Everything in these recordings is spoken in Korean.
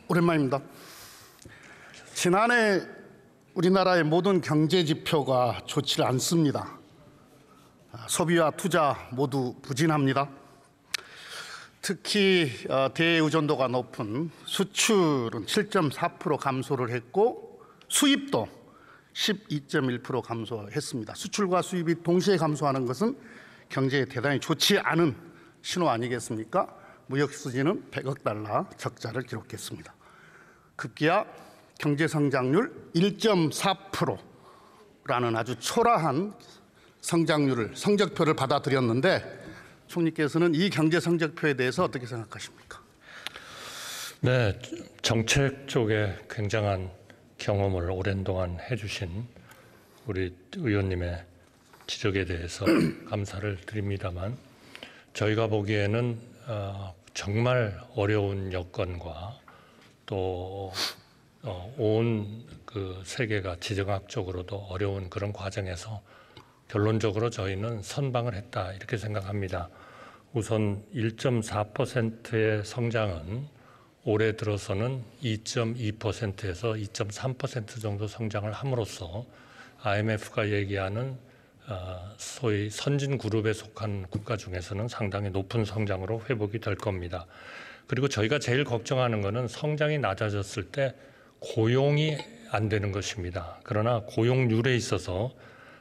오랜만입니다. 지난해 우리나라의 모든 경제 지표가 좋지 않습니다. 소비와 투자 모두 부진합니다. 특히 대의존도가 높은 수출은 7.4% 감소를 했고 수입도 12.1% 감소했습니다. 수출과 수입이 동시에 감소하는 것은 경제에 대단히 좋지 않은 신호 아니겠습니까? 무역 수지는 100억 달러 적자를 기록했습니다. 급기야 경제 성장률 1.4%라는 아주 초라한 성적표를 받아들였는데 총리께서는 이 경제 성적표에 대해서 어떻게 생각하십니까? 네, 정책 쪽에 굉장한 경험을 오랜 동안 해주신 우리 의원님의 지적에 대해서 감사를 드립니다만 저희가 보기에는 정말 어려운 여건과 또 온 그 세계가 지정학적으로도 어려운 그런 과정에서 결론적으로 저희는 선방을 했다 이렇게 생각합니다. 우선 1.4%의 성장은 올해 들어서는 2.2%에서 2.3% 정도 성장을 함으로써 IMF가 얘기하는 소위 선진 그룹에 속한 국가 중에서는 상당히 높은 성장으로 회복이 될 겁니다. 그리고 저희가 제일 걱정하는 것은 성장이 낮아졌을 때 고용이 안 되는 것입니다. 그러나 고용률에 있어서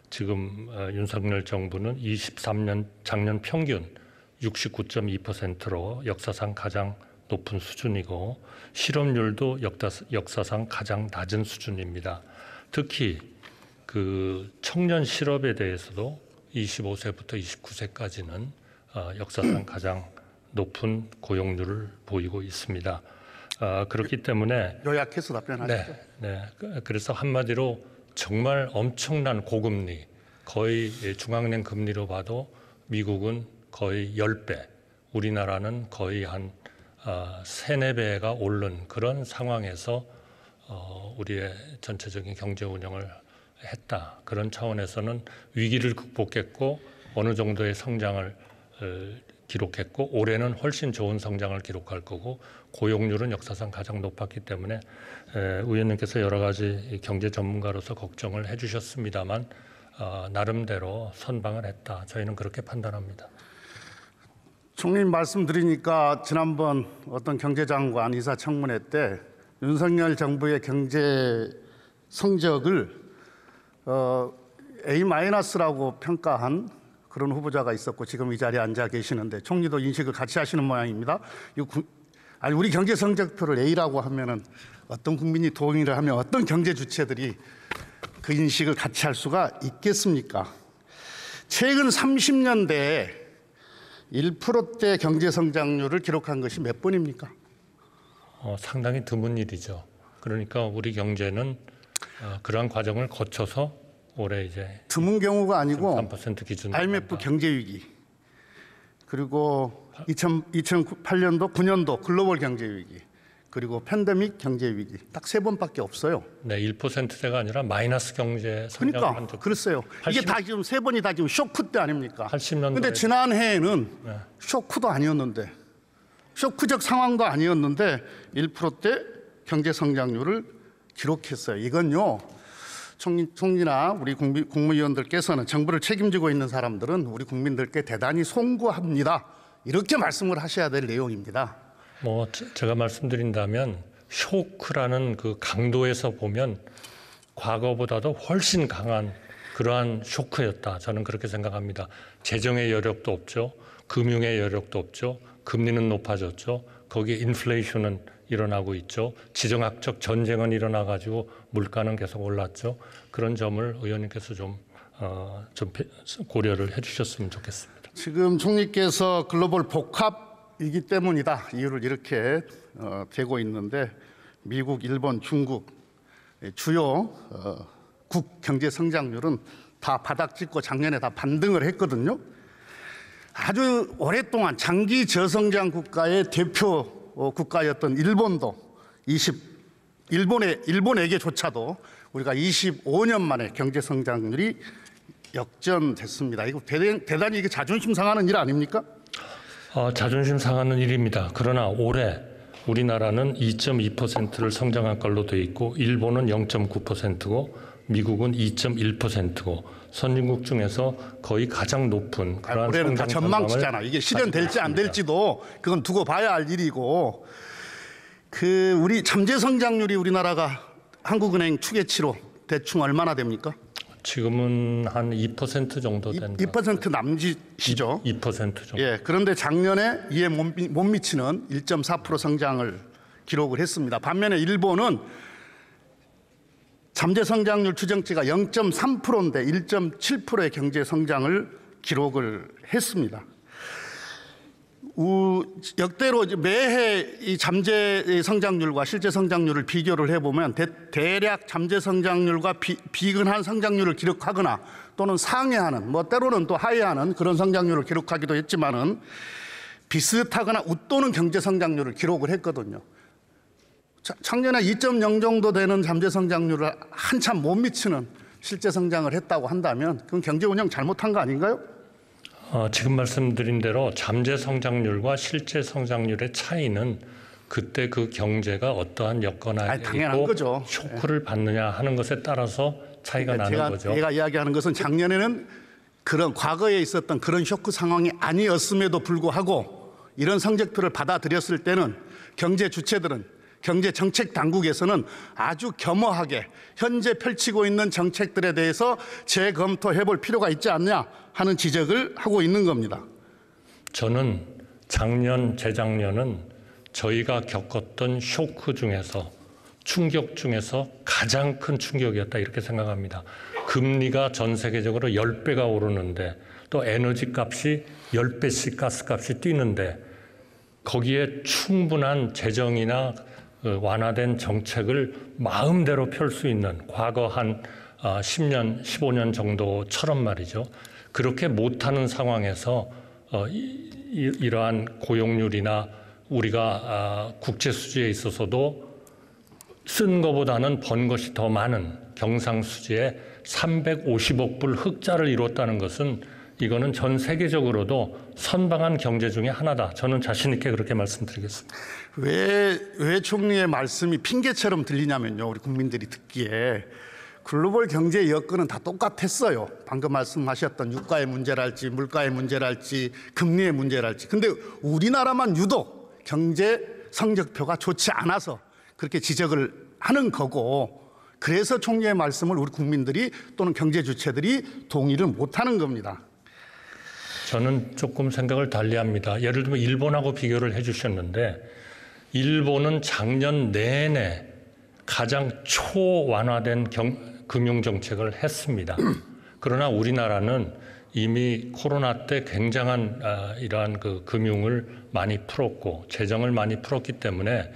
지금 윤석열 정부는 23년 작년 평균 69.2%로 역사상 가장 높은 수준이고 실업률도 역사상 가장 낮은 수준입니다. 특히 그 청년 실업에 대해서도 25세부터 29세까지는 역사상 가장 높은 고용률을 보이고 있습니다. 그렇기 때문에 요약해서 답변하시죠. 네. 그래서 한마디로 정말 엄청난 고금리, 거의 중앙은행 금리로 봐도 미국은 거의 10배, 우리나라는 거의 한 3, 4배가 오른 그런 상황에서 우리의 전체적인 경제 운영을 했다. 그런 차원에서는 위기를 극복했고 어느 정도의 성장을 기록했고 올해는 훨씬 좋은 성장을 기록할 거고 고용률은 역사상 가장 높았기 때문에 의원님께서 여러 가지 경제 전문가로서 걱정을 해주셨습니다만 나름대로 선방을 했다. 저희는 그렇게 판단합니다. 총리님 말씀드리니까 지난번 어떤 경제장관 이사청문회 때 윤석열 정부의 경제 성적을 A-라고 평가한 그런 후보자가 있었고 지금 이 자리에 앉아 계시는데 총리도 인식을 같이 하시는 모양입니다. 우리 경제 성적표를 A라고 하면은 어떤 국민이 동의를 하면 어떤 경제 주체들이 그 인식을 같이 할 수가 있겠습니까? 최근 30년대에 1%대 경제 성장률을 기록한 것이 몇 번입니까? 상당히 드문 일이죠. 그러니까 우리 경제는 그러한 과정을 거쳐서 올해 이제 드문 경우가 아니고 3% 기준 IMF 경제 위기 그리고 2008년도 9년도 글로벌 경제 위기 그리고 팬데믹 경제 위기 딱 3번밖에 없어요. 네, 1%대가 아니라 마이너스 경제 성장을 한 그러니까 적. 그랬어요. 이게 다 지금 3번이 다 지금 쇼크 때 아닙니까? 80년도에. 근데 지난해에는 네. 쇼크도 쇼크도 아니었는데 쇼크적 상황도 아니었는데 1%대 경제 성장률을 기록했어요. 이건요. 총리나 우리 국무위원들께서는 정부를 책임지고 있는 사람들은 우리 국민들께 대단히 송구합니다. 이렇게 말씀을 하셔야 될 내용입니다. 제가 말씀드린다면 쇼크라는 그 강도에서 보면 과거보다도 훨씬 강한 그러한 쇼크였다. 저는 그렇게 생각합니다. 재정의 여력도 없죠. 금융의 여력도 없죠. 금리는 높아졌죠. 거기에 인플레이션은 일어나고 있죠. 지정학적 전쟁은 일어나가지고 물가는 계속 올랐죠. 그런 점을 의원님께서 좀 고려를 해주셨으면 좋겠습니다. 지금 총리께서 글로벌 복합이기 때문이다. 이유를 이렇게 대고 있는데 미국, 일본, 중국 주요 국 경제 성장률은 다 바닥 찍고 작년에 다 반등을 했거든요. 아주 오랫동안 장기 저성장 국가의 대표 국가였던 일본도 일본에게조차도 우리가 25년 만에 경제 성장률이 역전됐습니다. 이거 대단히 이게 자존심 상하는 일 아닙니까? 자존심 상하는 일입니다. 그러나 올해 우리나라는 2.2%를 성장한 걸로 돼 있고 일본은 0.9%고 미국은 2.1%고 선진국 중에서 거의 가장 높은 그러한 올해는 다 성장 전망치잖아. 이게 실현될지 안 될지도 그건 두고 봐야 할 일이고, 우리 잠재 성장률이 우리나라가 한국은행 추계치로 대충 얼마나 됩니까? 지금은 한 2% 정도 된다. 2% 남짓이죠. 2% 정도. 예, 그런데 작년에 이에 못 미치는 1.4% 성장을 기록을 했습니다. 반면에 일본은 잠재 성장률 추정치가 0.3%인데 1.7%의 경제 성장을 기록을 했습니다. 역대로 매해 이 잠재 성장률과 실제 성장률을 비교를 해보면 대략 잠재 성장률과 비근한 성장률을 기록하거나 또는 상회하는, 때로는 또 하회하는 그런 성장률을 기록하기도 했지만은 비슷하거나 웃도는 경제 성장률을 기록을 했거든요. 작년에 2.0 정도 되는 잠재 성장률을 한참 못 미치는 실제 성장을 했다고 한다면 그건 경제 운영 잘못한 거 아닌가요? 지금 말씀드린 대로 잠재 성장률과 실제 성장률의 차이는 그때 그 경제가 어떠한 여건하에 있고 거죠. 쇼크를 받느냐 하는 것에 따라서 차이가 나는 거죠. 제가 이야기하는 것은 작년에는 그런 과거에 있었던 그런 쇼크 상황이 아니었음에도 불구하고 이런 성적표를 받아들였을 때는 경제 주체들은, 경제 정책 당국에서는 아주 겸허하게 현재 펼치고 있는 정책들에 대해서 재검토해 볼 필요가 있지 않냐 하는 지적을 하고 있는 겁니다. 저는 작년, 재작년은 저희가 겪었던 쇼크 중에서, 충격 중에서 가장 큰 충격이었다 이렇게 생각합니다. 금리가 전 세계적으로 10배가 오르는데 또 에너지 값이 10배씩 가스값이 뛰는데 거기에 충분한 재정이나 완화된 정책을 마음대로 펼 수 있는 과거 한 10년, 15년 정도처럼 말이죠. 그렇게 못하는 상황에서 이러한 고용률이나 우리가 국제 수지에 있어서도 쓴 것보다는 번 것이 더 많은 경상수지에 350억 불 흑자를 이뤘다는 것은 이거는 전 세계적으로도 선방한 경제 중에 하나다. 저는 자신 있게 그렇게 말씀드리겠습니다. 왜 총리의 말씀이 핑계처럼 들리냐면요. 우리 국민들이 듣기에 글로벌 경제 여건은 다 똑같았어요. 방금 말씀하셨던 유가의 문제랄지 물가의 문제랄지 금리의 문제랄지. 근데 우리나라만 유독 경제 성적표가 좋지 않아서 그렇게 지적을 하는 거고, 그래서 총리의 말씀을 우리 국민들이 또는 경제 주체들이 동의를 못하는 겁니다. 저는 조금 생각을 달리합니다. 예를 들면 일본하고 비교를 해주셨는데 일본은 작년 내내 가장 초완화된 금융정책을 했습니다. 그러나 우리나라는 이미 코로나 때 굉장한 이러한 금융을 많이 풀었고 재정을 많이 풀었기 때문에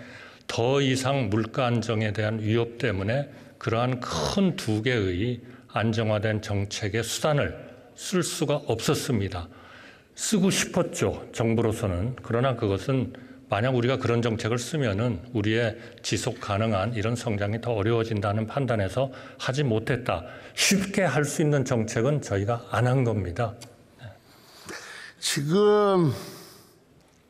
더 이상 물가 안정에 대한 위협 때문에 그러한 큰 두 개의 안정화된 정책의 수단을 쓸 수가 없었습니다. 쓰고 싶었죠, 정부로서는. 그러나 그것은 만약 우리가 그런 정책을 쓰면은 우리의 지속 가능한 이런 성장이 더 어려워진다는 판단에서 하지 못했다. 쉽게 할 수 있는 정책은 저희가 안 한 겁니다. 지금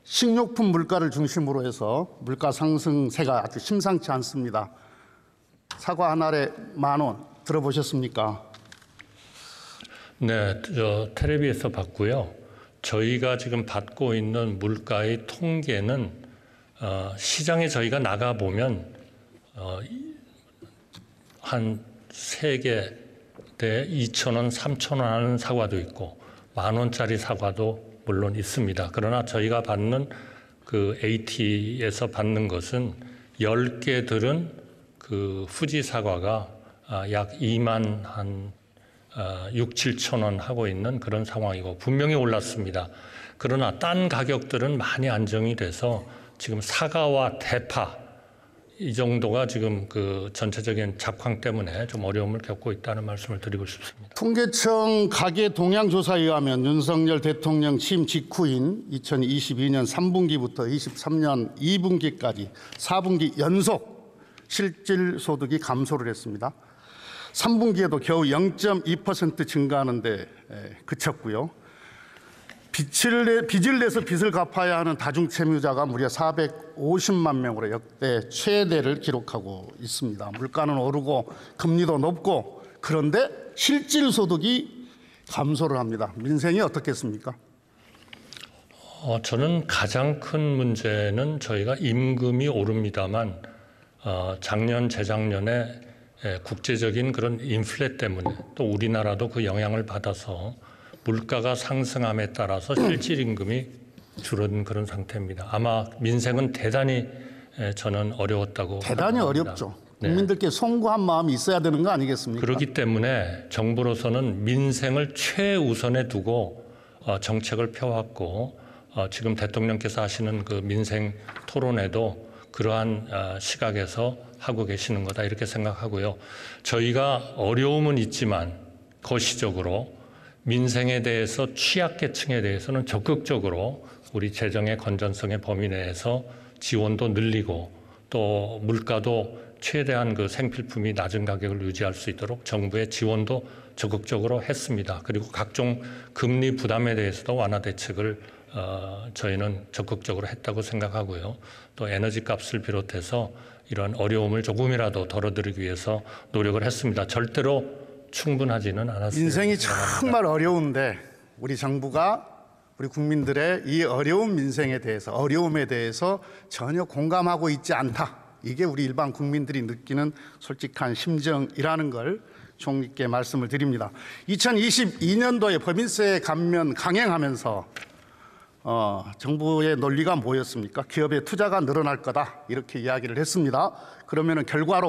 식료품 물가를 중심으로 해서 물가 상승세가 아주 심상치 않습니다. 사과 한 알에 10,000원 들어보셨습니까? 네, 텔레비에서 봤고요. 저희가 지금 받고 있는 물가의 통계는 시장에 저희가 나가 보면 한 3개에 2,000원, 3,000원 하는 사과도 있고 10,000원짜리 사과도 물론 있습니다. 그러나 저희가 받는 그 AT에서 받는 것은 10개들은 그 후지 사과가 약 2만 한 6, 7천 원 하고 있는 그런 상황이고 분명히 올랐습니다. 그러나 딴 가격들은 많이 안정이 돼서 지금 사과와 대파 이 정도가 지금 그 전체적인 작황 때문에 좀 어려움을 겪고 있다는 말씀을 드리고 싶습니다. 통계청 가계 동향 조사에 의하면 윤석열 대통령 취임 직후인 2022년 3분기부터 23년 2분기까지 4분기 연속 실질 소득이 감소를 했습니다. 3분기에도 겨우 0.2% 증가하는 데 그쳤고요. 빚을 내서 빚을 갚아야 하는 다중채무자가 무려 450만 명으로 역대 최대를 기록하고 있습니다. 물가는 오르고 금리도 높고 그런데 실질 소득이 감소를 합니다. 민생이 어떻겠습니까? 저는 가장 큰 문제는 저희가 임금이 오릅니다만 작년 재작년에 국제적인 그런 인플레 때문에 또 우리나라도 그 영향을 받아서 물가가 상승함에 따라서 실질 임금이 줄어든 그런 상태입니다. 아마 민생은 대단히 저는 어려웠다고 대단히 생각합니다. 어렵죠. 국민들께 송구한 마음이 있어야 되는 거 아니겠습니까? 그렇기 때문에 정부로서는 민생을 최우선에 두고 정책을 펴왔고 지금 대통령께서 하시는 그 민생 토론회도 그러한 시각에서 하고 계시는 거다 이렇게 생각하고요. 저희가 어려움은 있지만 거시적으로 민생에 대해서 취약계층에 대해서는 적극적으로 우리 재정의 건전성의 범위 내에서 지원도 늘리고 또 물가도 최대한 그 생필품이 낮은 가격을 유지할 수 있도록 정부의 지원도 적극적으로 했습니다. 그리고 각종 금리 부담에 대해서도 완화 대책을 저희는 적극적으로 했다고 생각하고요. 또 에너지 값을 비롯해서 이런 어려움을 조금이라도 덜어드리기 위해서 노력을 했습니다. 절대로 충분하지는 않았습니다. 인생이 정말 어려운데 우리 정부가 우리 국민들의 이 어려운 민생에 대해서 어려움에 대해서 전혀 공감하고 있지 않다. 이게 우리 일반 국민들이 느끼는 솔직한 심정이라는 걸 총리께 말씀을 드립니다. 2022년도에 법인세 감면 강행하면서 정부의 논리가 뭐였습니까? 기업의 투자가 늘어날 거다 이렇게 이야기를 했습니다. 그러면 결과로